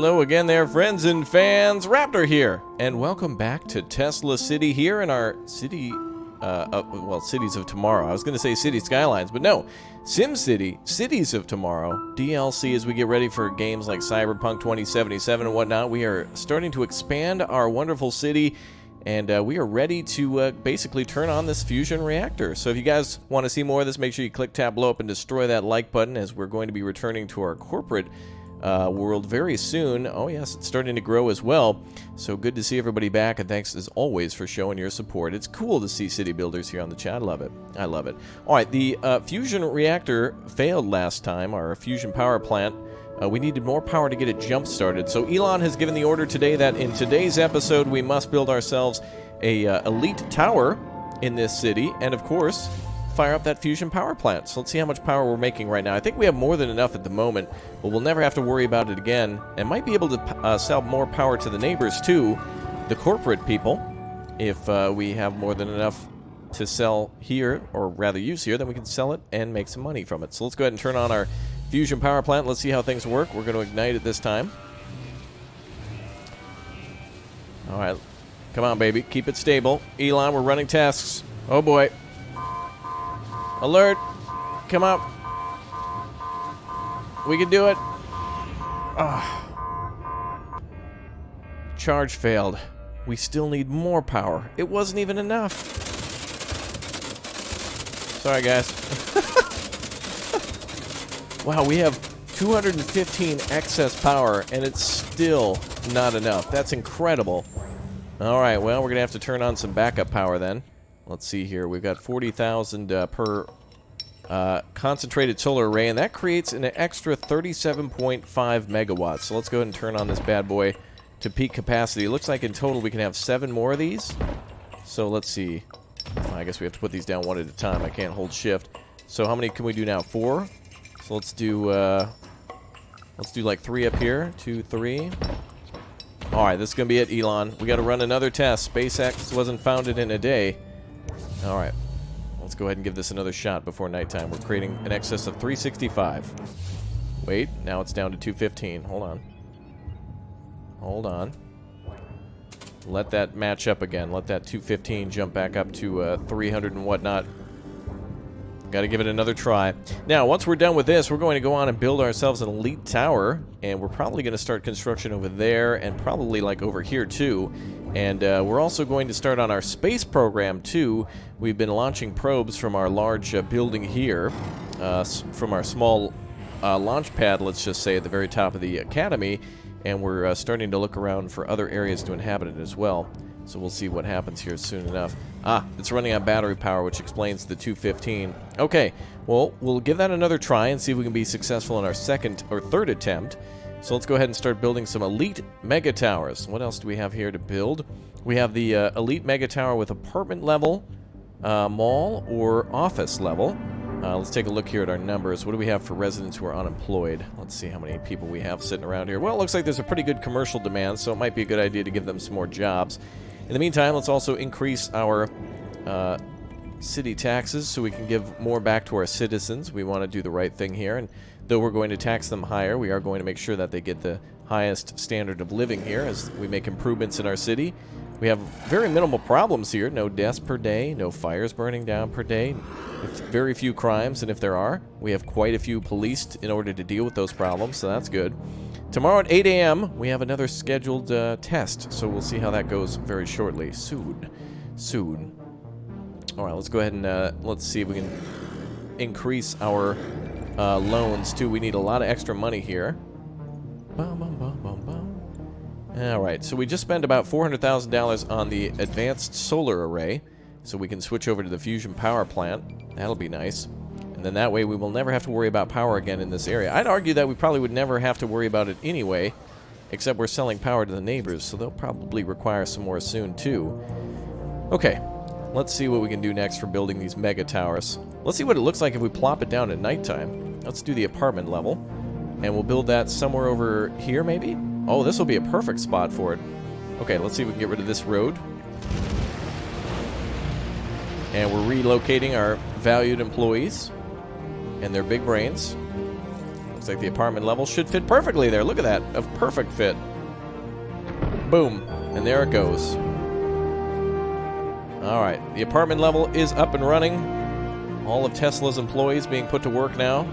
Hello again there, friends and fans. Raptor here, and welcome back to Tesla City here in our city, well, Cities of Tomorrow. I was going to say City Skylines, but no. SimCity, Cities of Tomorrow, DLC as we get ready for games like Cyberpunk 2077 and whatnot. We are starting to expand our wonderful city, and we are ready to basically turn on this fusion reactor. So if you guys want to see more of this, make sure you click tab below up and destroy that like button, as we're going to be returning to our corporate world very soon. Oh yes, it's starting to grow as well. So good to see everybody back, and thanks as always for showing your support. It's cool to see city builders here on the chat. I love it. I love it. All right, the fusion reactor failed last time, our fusion power plant. We needed more power to get it jump started. So Elon has given the order today that in today's episode we must build ourselves a elite tower in this city, and of course fire up that fusion power plant. So let's see how much power we're making right now. I think we have more than enough at the moment, but we'll never have to worry about it again, and might be able to sell more power to the neighbors too, the corporate people. If we have more than enough to sell here, or rather use here, then we can sell it and make some money from it. So let's go ahead and turn on our fusion power plant. Let's see how things work. We're going to ignite it this time. Alright, come on baby, keep it stable. Elon, we're running tests. Oh boy. Alert! Come up. We can do it. Charge failed. We still need more power. It wasn't even enough. Sorry, guys. Wow, we have 215 excess power, and it's still not enough. That's incredible. Alright, well, we're going to have to turn on some backup power then. Let's see here. We've got 40,000 per concentrated solar array, and that creates an extra 37.5 megawatts. So let's go ahead and turn on this bad boy to peak capacity. It looks like in total we can have 7 more of these. So let's see. I guess we have to put these down one at a time. I can't hold shift. So how many can we do now? 4? So let's do like 3 up here. 2, 3. Alright, this is going to be it, Elon. We got to run another test. SpaceX wasn't founded in a day. Alright, let's go ahead and give this another shot before nighttime. We're creating an excess of 365. Wait, now it's down to 215. Hold on. Hold on. Let that match up again. Let that 215 jump back up to 300 and whatnot. Got to give it another try. Now, once we're done with this, we're going to go on and build ourselves an elite tower, and we're probably going to start construction over there, and probably like over here too. And we're also going to start on our space program too. We've been launching probes from our large building here, from our small launch pad, let's just say, at the very top of the academy, and we're starting to look around for other areas to inhabit it as well. So we'll see what happens here soon enough. It's running on battery power, which explains the 215. Okay, well, we'll give that another try and see if we can be successful in our second or third attempt. So let's go ahead and start building some elite mega towers. What else do we have here to build? We have the elite mega tower with apartment level, mall, or office level. Let's take a look here at our numbers. What do we have for residents who are unemployed? Let's see how many people we have sitting around here. Well, it looks like there's a pretty good commercial demand, so it might be a good idea to give them some more jobs. In the meantime, let's also increase our city taxes so we can give more back to our citizens. We want to do the right thing here, and though we're going to tax them higher, we are going to make sure that they get the highest standard of living here as we make improvements in our city. We have very minimal problems here. No deaths per day, no fires burning down per day, very few crimes, and if there are, we have quite a few policed in order to deal with those problems, so that's good. Tomorrow at 8 a.m., we have another scheduled test, so we'll see how that goes very shortly. Soon. All right, let's go ahead and let's see if we can increase our loans, too. We need a lot of extra money here. All right, so we just spent about $400,000 on the advanced solar array, so we can switch over to the fusion power plant. That'll be nice. And then that way we will never have to worry about power again in this area. I'd argue that we probably would never have to worry about it anyway, except we're selling power to the neighbors, so they'll probably require some more soon too. Okay, let's see what we can do next for building these mega towers. Let's see what it looks like if we plop it down at nighttime. Let's do the apartment level, and we'll build that somewhere over here maybe? Oh, this will be a perfect spot for it. Okay, let's see if we can get rid of this road. And we're relocating our valued employees and their big brains. Looks like the apartment level should fit perfectly there. Look at that. A perfect fit. Boom. And there it goes. Alright. The apartment level is up and running. All of Tesla's employees being put to work now.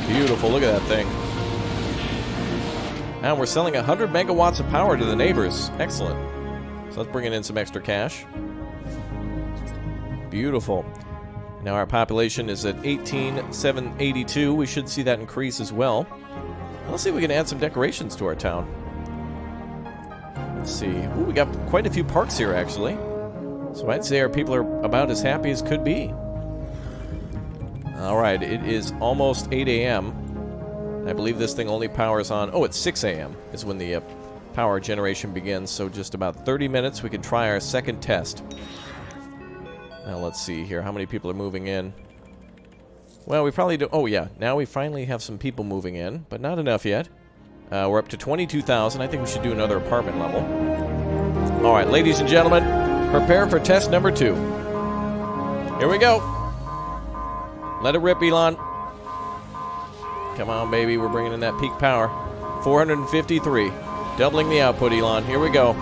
Beautiful. Look at that thing. And we're selling 100 megawatts of power to the neighbors. Excellent. So let's bring in some extra cash. Beautiful. Now our population is at 18,782. We should see that increase as well. Let's see if we can add some decorations to our town. Let's see. Ooh, we got quite a few parks here, actually. So I'd say our people are about as happy as could be. Alright, it is almost 8 a.m. I believe this thing only powers on... Oh, it's 6 a.m. is when the power generation begins. So just about 30 minutes, we can try our second test. Now, let's see here. How many people are moving in? Well, we probably do... Oh, yeah. Now we finally have some people moving in, but not enough yet. We're up to 22,000. I think we should do another apartment level. All right, ladies and gentlemen, prepare for test number 2. Here we go. Let it rip, Elon. Come on, baby. We're bringing in that peak power. 453. Doubling the output, Elon. Here we go.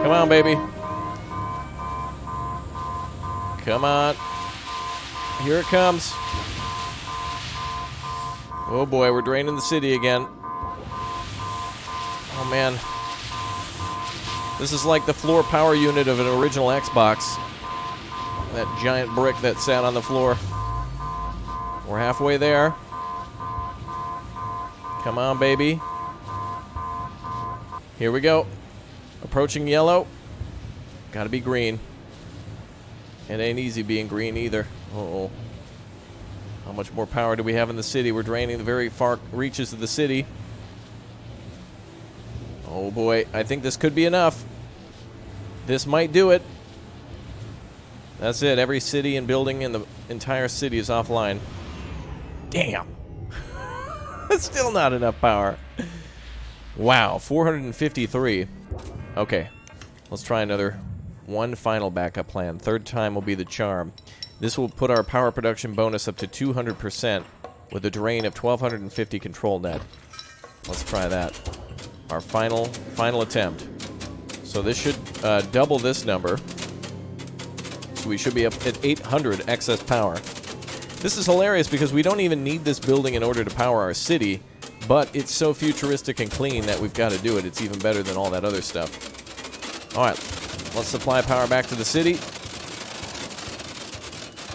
Come on, baby. Come on. Here it comes. Oh boy, we're draining the city again. Oh man. This is like the floor power unit of an original Xbox. That giant brick that sat on the floor. We're halfway there. Come on, baby. Here we go. Approaching yellow. Gotta be green. It ain't easy being green either. Uh-oh. How much more power do we have in the city? We're draining the very far reaches of the city. Oh boy, I think this could be enough. This might do it. That's it. Every city and building in the entire city is offline. Damn. That's still not enough power. Wow, 453. Okay, let's try another one final backup plan. Third time will be the charm. This will put our power production bonus up to 200% with a drain of 1,250 control net. Let's try that. Our final attempt. So this should double this number. So we should be up at 800 excess power. This is hilarious because we don't even need this building in order to power our city, but it's so futuristic and clean that we've got to do it. It's even better than all that other stuff. Alright, let's supply power back to the city.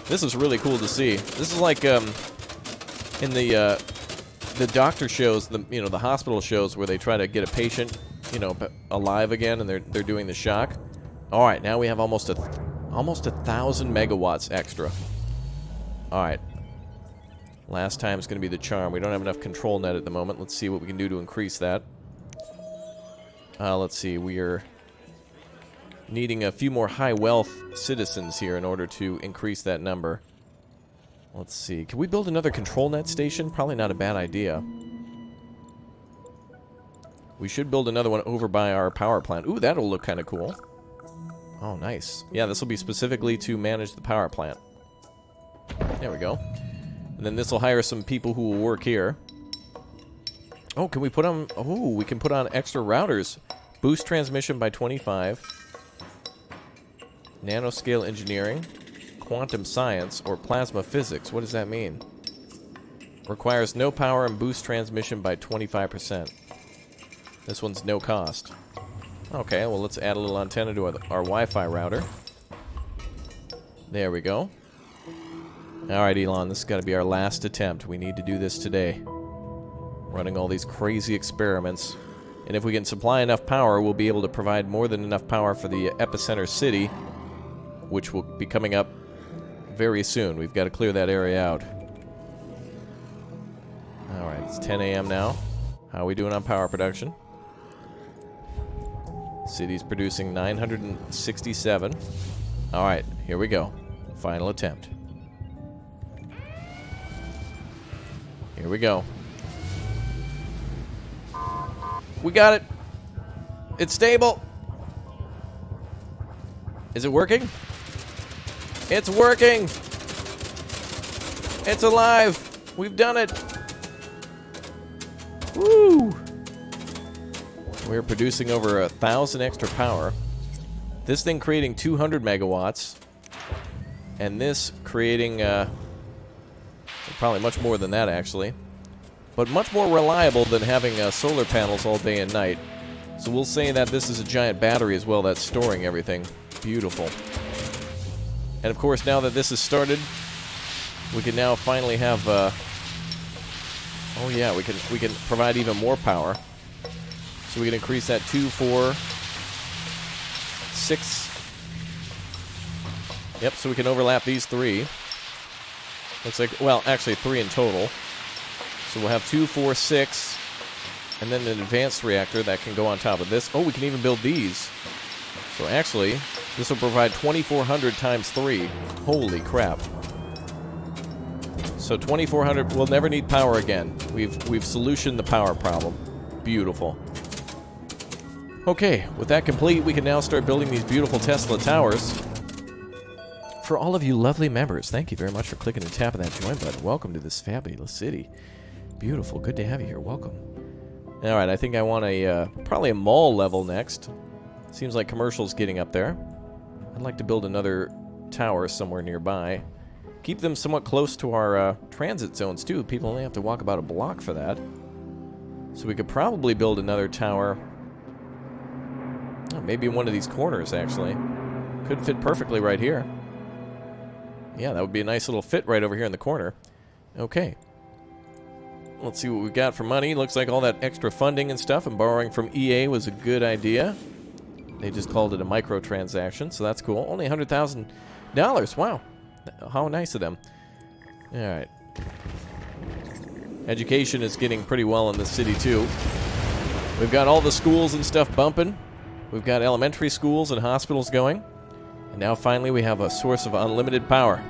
This is really cool to see. This is like in the doctor shows, the hospital shows where they try to get a patient, alive again, and they're doing the shock. All right, now we have almost 1,000 megawatts extra. All right. Last time is going to be the charm. We don't have enough control net at the moment. Let's see what we can do to increase that. Let's see. We are needing a few more high wealth citizens here in order to increase that number. Let's see. Can we build another control net station? Probably not a bad idea. We should build another one over by our power plant. Ooh, that'll look kind of cool. Oh, nice. Yeah, this will be specifically to manage the power plant. There we go. And then this will hire some people who will work here. Oh, can we put on... Oh, we can put on extra routers. Boost transmission by 25. Nanoscale engineering. Quantum science or plasma physics. What does that mean? Requires no power and boost transmission by 25%. This one's no cost. Okay, well let's add a little antenna to our Wi-Fi router. There we go. Alright, Elon, this has got to be our last attempt. We need to do this today. Running all these crazy experiments. And if we can supply enough power, we'll be able to provide more than enough power for the epicenter city, which will be coming up very soon. We've got to clear that area out. Alright, it's 10 a.m. now. How are we doing on power production? City's producing 967. Alright, here we go. Final attempt. Here we go. We got it. It's stable. Is it working? It's working. It's alive! We've done it! Woo! We're producing over 1,000 extra power. This thing creating 200 megawatts. And this creating, probably much more than that, actually. But much more reliable than having solar panels all day and night. So we'll say that this is a giant battery as well that's storing everything. Beautiful. And of course, now that this has started, we can now finally have, oh yeah, we can provide even more power. So we can increase that 2, 4, 6. Yep, so we can overlap these 3. Looks like, well, actually 3 in total. So we'll have 2, 4, 6, and then an advanced reactor that can go on top of this. Oh, we can even build these. So actually, this will provide 2,400 times 3. Holy crap. So 2,400, we'll never need power again. We've solutioned the power problem. Beautiful. Okay, with that complete, we can now start building these beautiful Tesla towers. For all of you lovely members, thank you very much for clicking and tapping that join button. Welcome to this fabulous city. Beautiful. Good to have you here. Welcome. All right, I think I want a probably a mall level next. Seems like commercial's getting up there. I'd like to build another tower somewhere nearby. Keep them somewhat close to our transit zones, too. People only have to walk about a block for that. So we could probably build another tower. Oh, maybe in one of these corners, actually. Could fit perfectly right here. Yeah, that would be a nice little fit right over here in the corner. Okay. Let's see what we got for money. Looks like all that extra funding and stuff and borrowing from EA was a good idea. They just called it a microtransaction, so that's cool. Only $100,000. Wow. How nice of them. All right. Education is getting pretty well in the city, too. We've got all the schools and stuff bumping. We've got elementary schools and hospitals going. And now finally we have a source of unlimited power.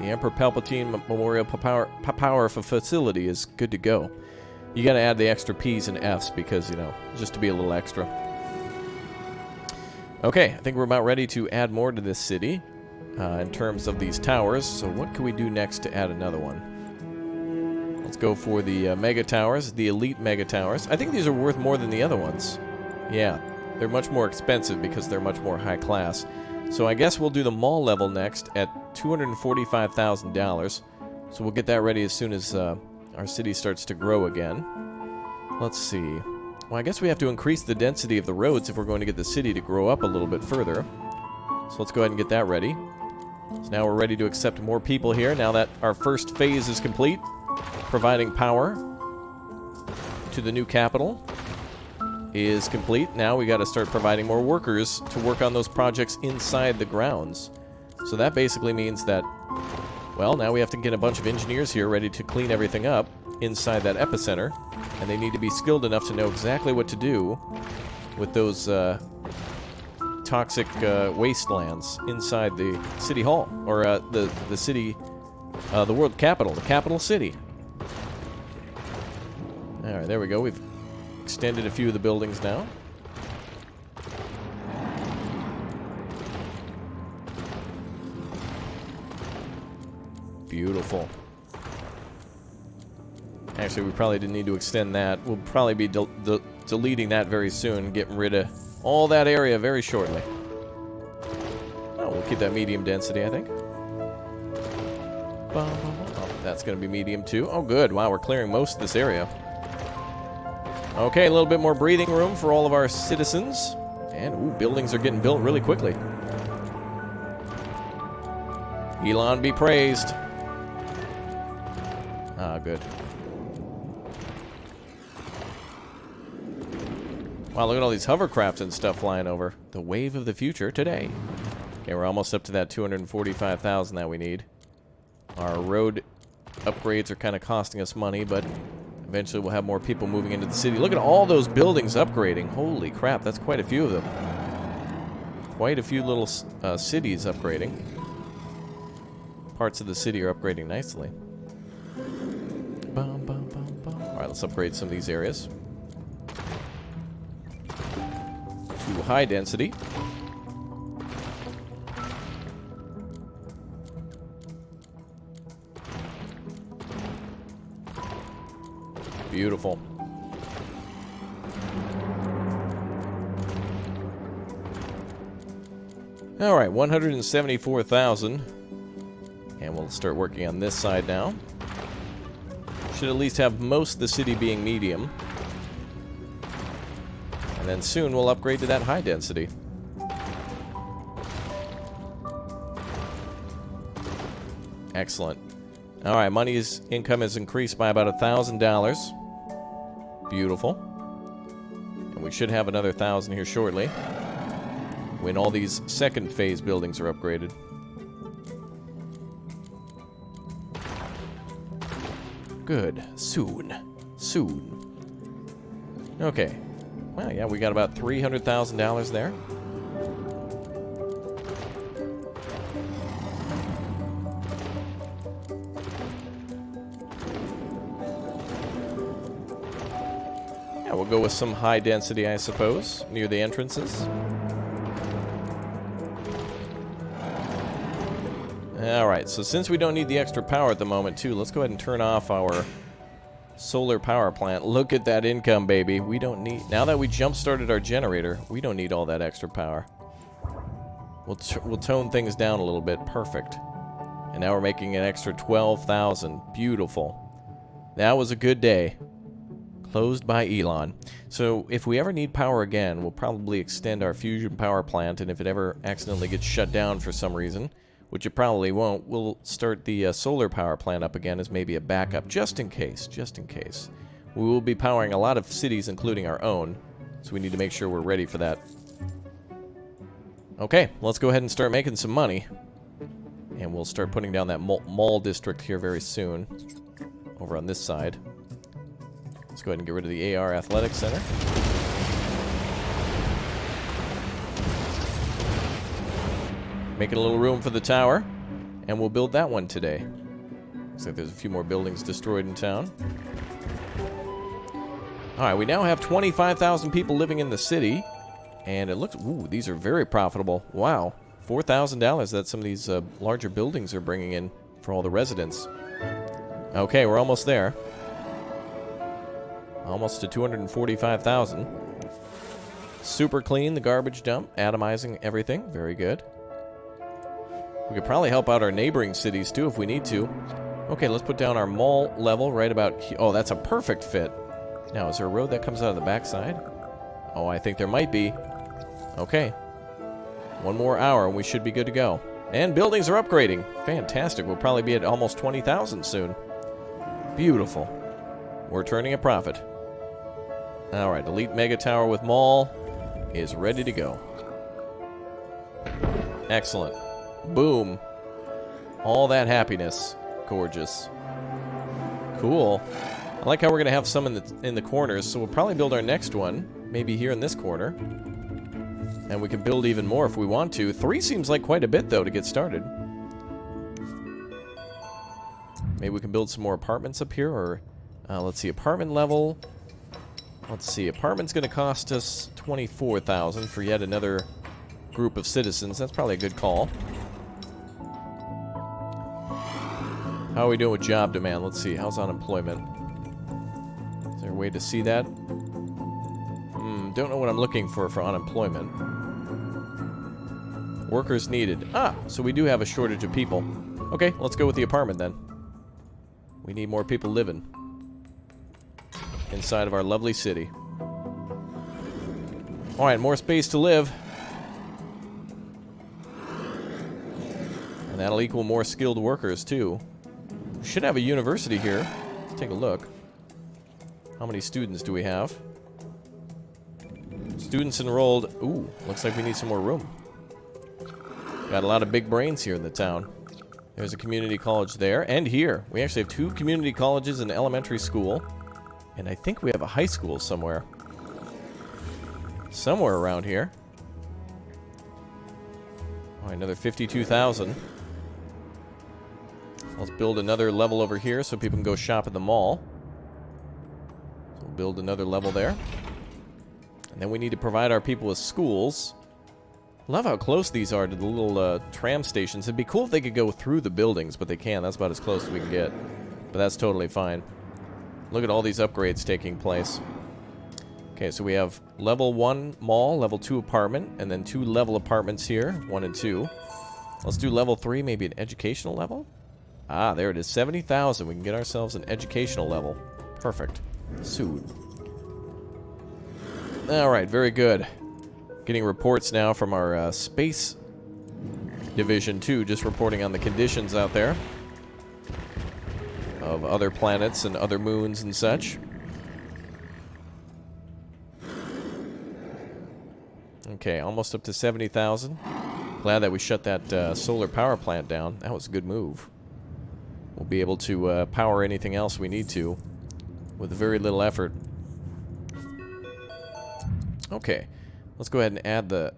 The Emperor Palpatine Memorial Power Facility is good to go. You gotta add the extra P's and F's because, you know, just to be a little extra. Okay, I think we're about ready to add more to this city in terms of these towers. So what can we do next to add another one? Let's go for the mega towers, the elite mega towers. I think these are worth more than the other ones. Yeah, they're much more expensive because they're much more high class. So I guess we'll do the mall level next at $245,000. So we'll get that ready as soon as our city starts to grow again. Let's see. Well, I guess we have to increase the density of the roads if we're going to get the city to grow up a little bit further. So let's go ahead and get that ready. So now we're ready to accept more people here now that our first phase is complete, providing power to the new capital is complete. Now we got to start providing more workers to work on those projects inside the grounds. So that basically means that, well, now we have to get a bunch of engineers here ready to clean everything up inside that epicenter, and they need to be skilled enough to know exactly what to do with those toxic wastelands inside the city hall, or the city, the world capital, the capital city. All right, there we go. We've extended a few of the buildings now. Beautiful. Actually, we probably didn't need to extend that. We'll probably be deleting that very soon, getting rid of all that area very shortly. Oh, we'll keep that medium density, I think. Oh, that's going to be medium too. Oh, good. Wow, we're clearing most of this area. Okay, a little bit more breathing room for all of our citizens. And, ooh, buildings are getting built really quickly. Elon be praised. Ah, good. Wow, look at all these hovercrafts and stuff flying over. The wave of the future today. Okay, we're almost up to that 245,000 that we need. Our road upgrades are kind of costing us money, but eventually we'll have more people moving into the city. Look at all those buildings upgrading. Holy crap, that's quite a few of them. Quite a few little cities upgrading. Parts of the city are upgrading nicely. Alright, let's upgrade some of these areas to high density. Beautiful. Alright, 174,000. And we'll start working on this side now. Should at least have most of the city being medium. And then soon we'll upgrade to that high density. Excellent. Alright, money's income has increased by about $1,000. Beautiful. And we should have another 1,000 here shortly, when all these second phase buildings are upgraded. Good. Soon. Soon. Okay. Well, yeah, we got about $300,000 there. Yeah, we'll go with some high density, I suppose, near the entrances. Alright, so since we don't need the extra power at the moment, too, let's go ahead and turn off our solar power plant. Look at that income, baby. We don't need... Now that we jump-started our generator, we don't need all that extra power. We'll tone things down a little bit. Perfect. And now we're making an extra 12,000. Beautiful. That was a good day. Closed by Elon. So if we ever need power again, we'll probably extend our fusion power plant, and if it ever accidentally gets shut down for some reason, which it probably won't, we'll start the solar power plant up again as maybe a backup, just in case, just in case. We will be powering a lot of cities, including our own, so we need to make sure we're ready for that. Okay, let's go ahead and start making some money. And we'll start putting down that mall district here very soon, over on this side. Let's go ahead and get rid of the AR Athletics Center. Making a little room for the tower, and we'll build that one today. Looks like there's a few more buildings destroyed in town. Alright, we now have 25,000 people living in the city, and it looks... Ooh, these are very profitable. Wow. $4,000 that some of these larger buildings are bringing in for all the residents. Okay, we're almost there. Almost to 245,000. Super clean, the garbage dump, atomizing everything. Very good. We could probably help out our neighboring cities, too, if we need to. Okay, let's put down our mall level right about here. Oh, that's a perfect fit. Now, is there a road that comes out of the backside? Oh, I think there might be. Okay. One more hour, and we should be good to go. And buildings are upgrading. Fantastic. We'll probably be at almost 20,000 soon. Beautiful. We're turning a profit. Alright, Elite Mega Tower with Mall is ready to go. Excellent. Boom. All that happiness. Gorgeous. Cool. I like how we're going to have some in the corners, so we'll probably build our next one, maybe here in this corner. And we can build even more if we want to. 3 seems like quite a bit, though, to get started. Maybe we can build some more apartments up here, or... let's see, apartment level. Let's see, apartment's going to cost us 24,000 for yet another group of citizens. That's probably a good call. How are we doing with job demand? Let's see, how's unemployment? Is there a way to see that? Don't know what I'm looking for unemployment. Workers needed. Ah, so we do have a shortage of people. Okay, let's go with the apartment then. We need more people living inside of our lovely city. Alright, more space to live. And that'll equal more skilled workers, too. We should have a university here. Let's take a look. How many students do we have? Students enrolled. Ooh, looks like we need some more room. Got a lot of big brains here in the town. There's a community college there, and here. We actually have 2 community colleges and elementary school. And I think we have a high school somewhere. Somewhere around here. Oh, another 52,000. Let's build another level over here so people can go shop at the mall. So we'll build another level there. And then we need to provide our people with schools. Love how close these are to the little tram stations. It'd be cool if they could go through the buildings, but they can't. That's about as close as we can get. But that's totally fine. Look at all these upgrades taking place. Okay, so we have level 1 mall, level 2 apartment, and then 2 level apartments here, 1 and 2. Let's do level 3, maybe an educational level? Ah, there it is, 70,000. We can get ourselves an educational level. Perfect. Soon. Alright, very good. Getting reports now from our space division, too, just reporting on the conditions out there of other planets and other moons and such. Okay, almost up to 70,000. Glad that we shut that solar power plant down. That was a good move. We'll be able to power anything else we need to with very little effort. Okay, let's go ahead and add the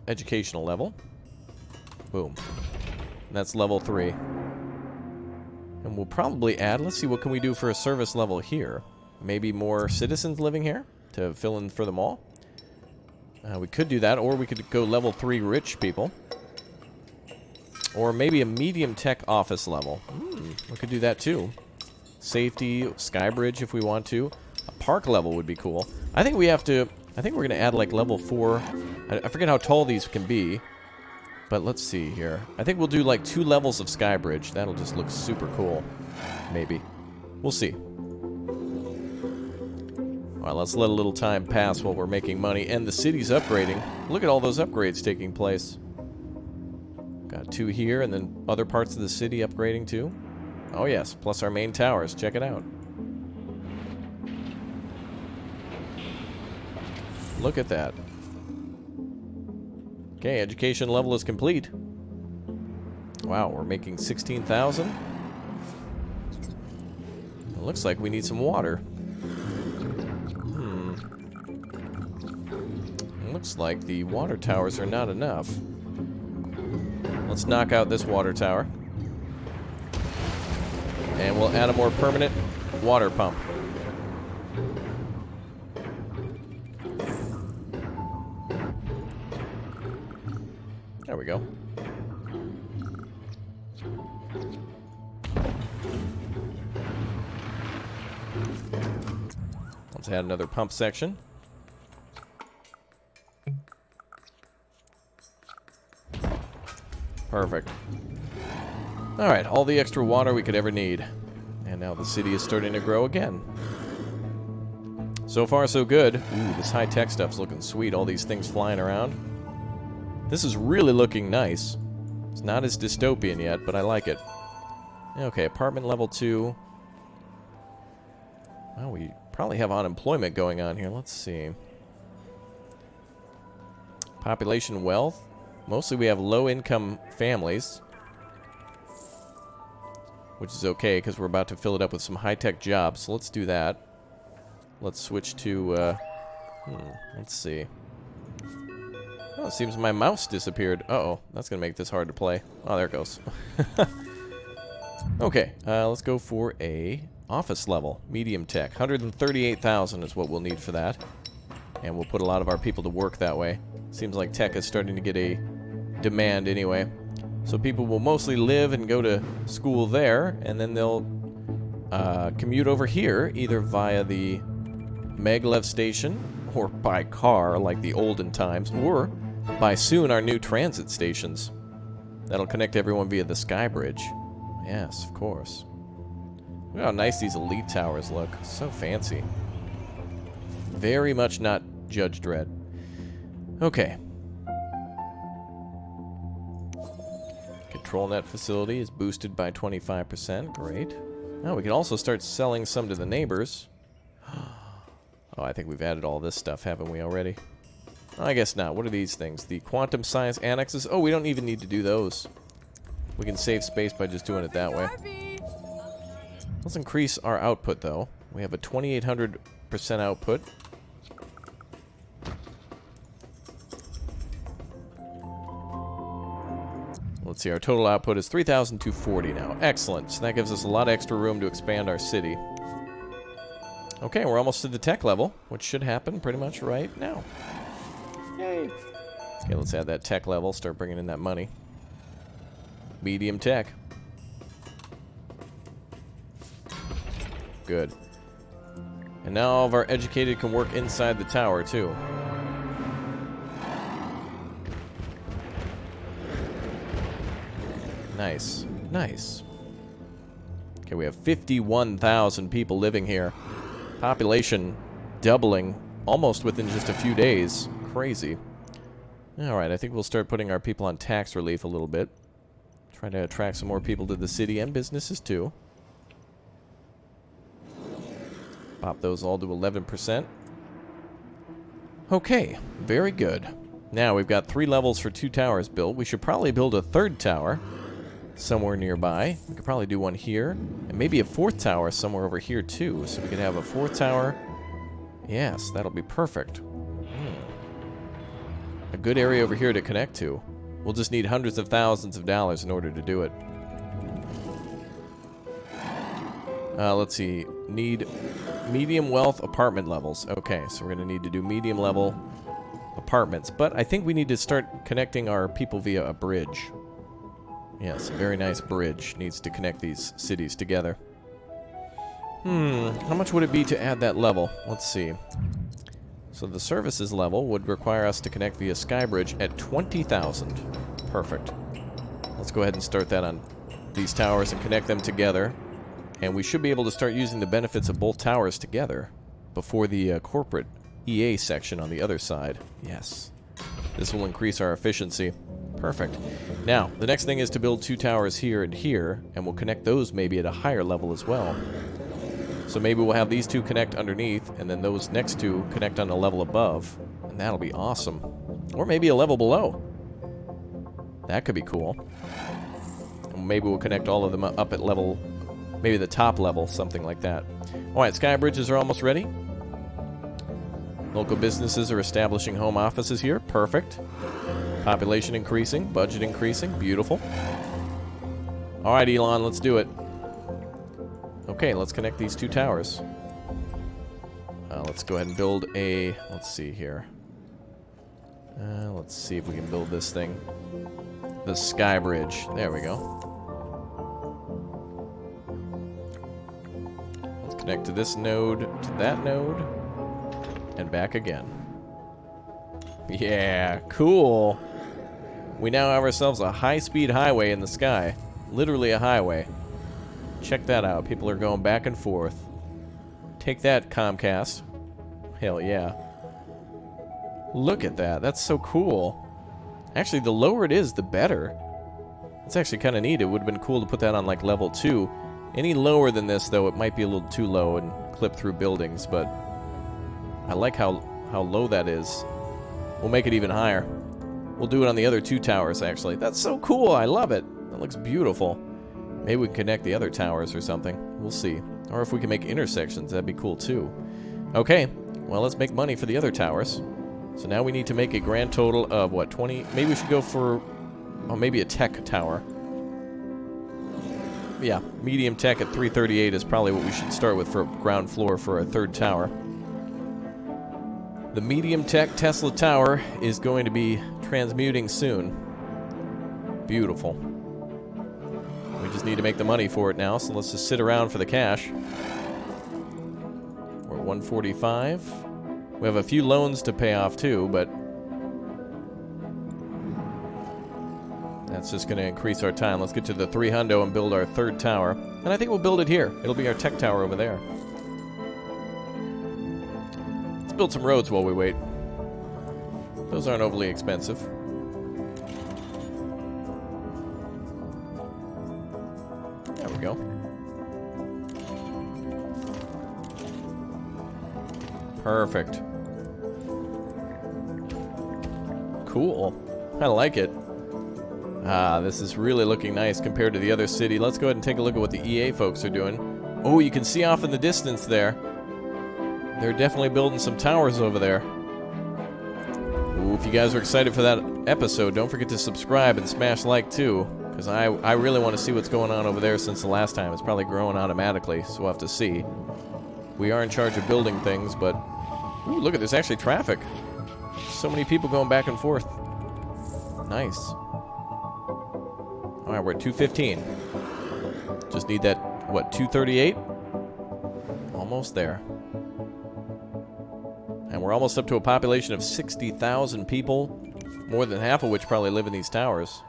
educational level. Boom. And that's level 3. And we'll probably add, let's see, what can we do for a service level here? Maybe more citizens living here to fill in for them all? We could do that, or we could go level 3 rich people. Or maybe a medium tech office level. We could do that too. Safety, skybridge if we want to. A park level would be cool. I think we have to, I think we're going to add like level 4. I forget how tall these can be. But let's see here. I think we'll do like 2 levels of skybridge. That'll just look super cool. Maybe. We'll see. Alright, let's let a little time pass while we're making money. And the city's upgrading. Look at all those upgrades taking place. Got 2 here, and then other parts of the city upgrading too. Oh yes, plus our main towers. Check it out. Look at that. Okay, education level is complete. Wow, we're making 16,000. It looks like we need some water. It looks like the water towers are not enough. Let's knock out this water tower. And we'll add a more permanent water pump. There we go. Let's add another pump section. Perfect. Alright, all the extra water we could ever need. And now the city is starting to grow again. So far, so good. Ooh, this high-tech stuff's looking sweet. All these things flying around. This is really looking nice. It's not as dystopian yet, but I like it. Okay, apartment level 2. Well, we probably have unemployment going on here. Let's see. Population wealth. Mostly we have low-income families. Which is okay, because we're about to fill it up with some high-tech jobs. So let's do that. Let's switch to, let's see. Oh, it seems my mouse disappeared. Uh-oh, that's going to make this hard to play. Oh, there it goes. Okay, let's go for a office level. Medium tech. 138,000 is what we'll need for that. And we'll put a lot of our people to work that way. Seems like tech is starting to get a demand anyway. So people will mostly live and go to school there, and then they'll commute over here, either via the Maglev station, or by car, like the olden times, or by soon our new transit stations. That'll connect everyone via the sky bridge. Yes, of course. Look how nice these elite towers look. So fancy. Very much not Judge Dredd. Okay. Control net facility is boosted by 25%. Great. Now we can also start selling some to the neighbors. Oh, I think we've added all this stuff, haven't we already? I guess not. What are these things? The quantum science annexes? Oh, we don't even need to do those. We can save space by just doing it that way. Let's increase our output, though. We have a 2,800% output. Let's see, our total output is 3,240 now. Excellent. So that gives us a lot of extra room to expand our city. Okay, we're almost to the tech level, which should happen pretty much right now. Yay. Okay, let's add that tech level, start bringing in that money. Medium tech. Good. And now all of our educated can work inside the tower, too. Nice. Nice. Okay, we have 51,000 people living here. Population doubling almost within just a few days. Crazy. Alright, I think we'll start putting our people on tax relief a little bit. Try to attract some more people to the city and businesses, too. Pop those all to 11%. Okay, very good. Now, we've got 3 levels for 2 towers built. We should probably build a 3rd tower somewhere nearby. We could probably do one here. And maybe a 4th tower somewhere over here, too. So we could have a 4th tower. Yes, that'll be perfect. A good area over here to connect to. We'll just need hundreds of thousands of dollars in order to do it. Let's see. Need medium wealth apartment levels. Okay, so we're going to need to do medium level apartments. But I think we need to start connecting our people via a bridge. Yes, a very nice bridge needs to connect these cities together. How much would it be to add that level? Let's see. So the services level would require us to connect via Skybridge at 20,000. Perfect. Let's go ahead and start that on these towers and connect them together. And we should be able to start using the benefits of both towers together before the corporate EA section on the other side. Yes. This will increase our efficiency. Perfect. Now, the next thing is to build 2 towers here and here, and we'll connect those maybe at a higher level as well. So maybe we'll have these 2 connect underneath, and then those next 2 connect on a level above, and that'll be awesome. Or maybe a level below. That could be cool. And maybe we'll connect all of them up at level, maybe the top level, something like that. Alright, sky bridges are almost ready. Local businesses are establishing home offices here. Perfect. Population increasing, budget increasing. Beautiful. Alright, Elon, let's do it. Okay, let's connect these 2 towers. Let's go ahead and build a... Let's see here. Let's see if we can build this thing. The sky bridge. There we go. Let's connect to this node, to that node, and back again. Yeah, cool. We now have ourselves a high-speed highway in the sky. Literally a highway. Check that out. People are going back and forth. Take that, Comcast. Hell yeah. Look at that. That's so cool. Actually, the lower it is, the better. It's actually kind of neat. It would have been cool to put that on, like, level 2. Any lower than this, though, it might be a little too low and clip through buildings, but I like how low that is. We'll make it even higher. We'll do it on the other 2 towers, actually. That's so cool. I love it. That looks beautiful. Maybe we can connect the other towers or something. We'll see. Or if we can make intersections, that'd be cool too. Okay, well, let's make money for the other towers. So now we need to make a grand total of, what, 20? Maybe we should go for, oh, maybe a tech tower. Yeah, medium tech at 338 is probably what we should start with for ground floor for a 3rd tower. The medium tech Tesla tower is going to be transmuting soon. Beautiful. We just need to make the money for it now, so let's just sit around for the cash. We're at 145. We have a few loans to pay off too, but that's just going to increase our time. Let's get to the 300 and build our 3rd tower. And I think we'll build it here. It'll be our tech tower over there. Let's build some roads while we wait. Those aren't overly expensive. There we go. Perfect. Cool. I like it. This is really looking nice compared to the other city. Let's go ahead and take a look at what the EA folks are doing. Oh, you can see off in the distance there. They're definitely building some towers over there. Ooh, if you guys are excited for that episode, don't forget to subscribe and smash like too, because I really want to see what's going on over there since the last time. It's probably growing automatically, so we'll have to see. We are in charge of building things, but... Ooh, look at this, actually traffic. So many people going back and forth. Nice. Alright, we're at 215. Just need that, what, 238? Almost there. And we're almost up to a population of 60,000 people, more than half of which probably live in these towers.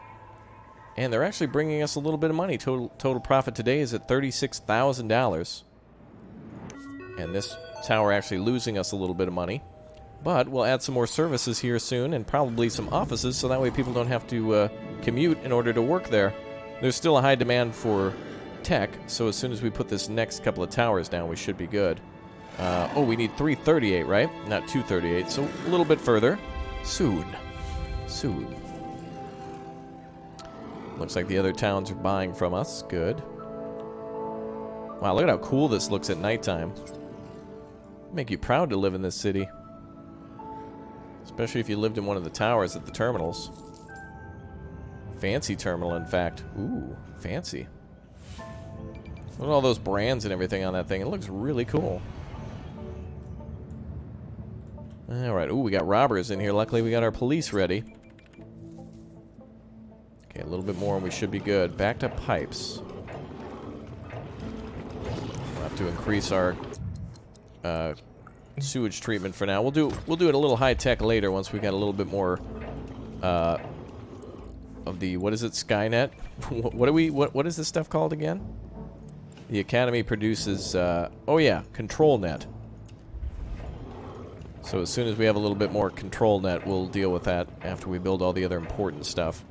And they're actually bringing us a little bit of money. Total profit today is at $36,000. And this tower actually losing us a little bit of money. But we'll add some more services here soon, and probably some offices, so that way people don't have to commute in order to work there. There's still a high demand for tech, so as soon as we put this next couple of towers down, we should be good. Oh, we need 338, right? Not 238, so a little bit further. Soon. Soon. Looks like the other towns are buying from us. Good. Wow, look at how cool this looks at nighttime. Make you proud to live in this city. Especially if you lived in one of the towers at the terminals. Fancy terminal, in fact. Ooh, fancy. Look at all those brands and everything on that thing. It looks really cool. Alright, ooh, we got robbers in here. Luckily, we got our police ready. Okay, a little bit more and we should be good. Backed up pipes. We'll have to increase our sewage treatment for now. We'll do it a little high tech later once we got a little bit more of the, what is it, Skynet? what is this stuff called again? The Academy produces oh yeah, Control Net. So as soon as we have a little bit more Control Net, we'll deal with that after we build all the other important stuff.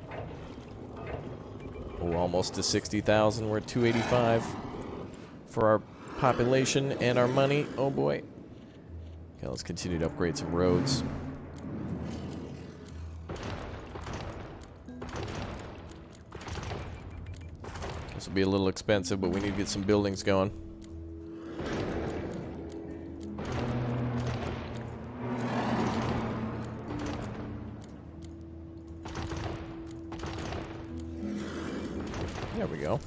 Oh, almost to 60,000. We're at 285 for our population and our money. Oh boy. Okay, let's continue to upgrade some roads. This will be a little expensive, but we need to get some buildings going. There we go.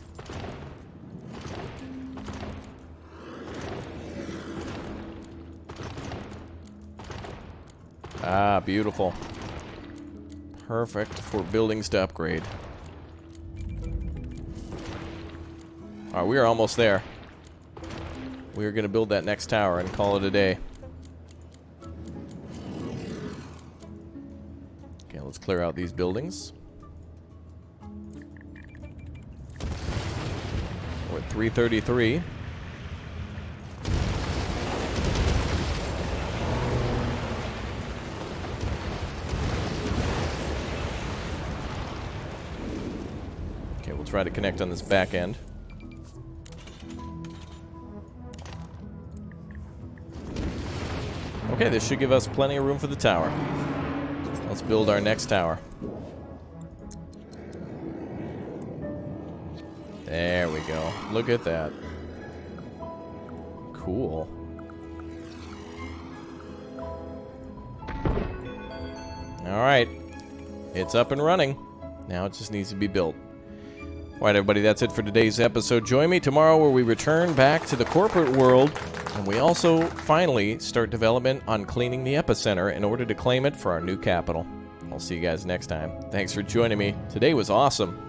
Ah, beautiful. Perfect for buildings to upgrade. Alright, we are almost there. We are going to build that next tower and call it a day. Okay, let's clear out these buildings. We're at 333. Okay, we'll try to connect on this back end. Okay, this should give us plenty of room for the tower. Let's build our next tower. There we go. Look at that. Cool. Alright. It's up and running. Now it just needs to be built. Alright, everybody, that's it for today's episode. Join me tomorrow where we return back to the corporate world, and we also finally start development on cleaning the epicenter in order to claim it for our new capital. I'll see you guys next time. Thanks for joining me. Today was awesome.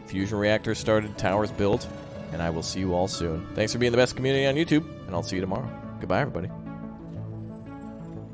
Fusion reactors started, towers built, and I will see you all soon. Thanks for being the best community on YouTube, and I'll see you tomorrow. Goodbye, everybody.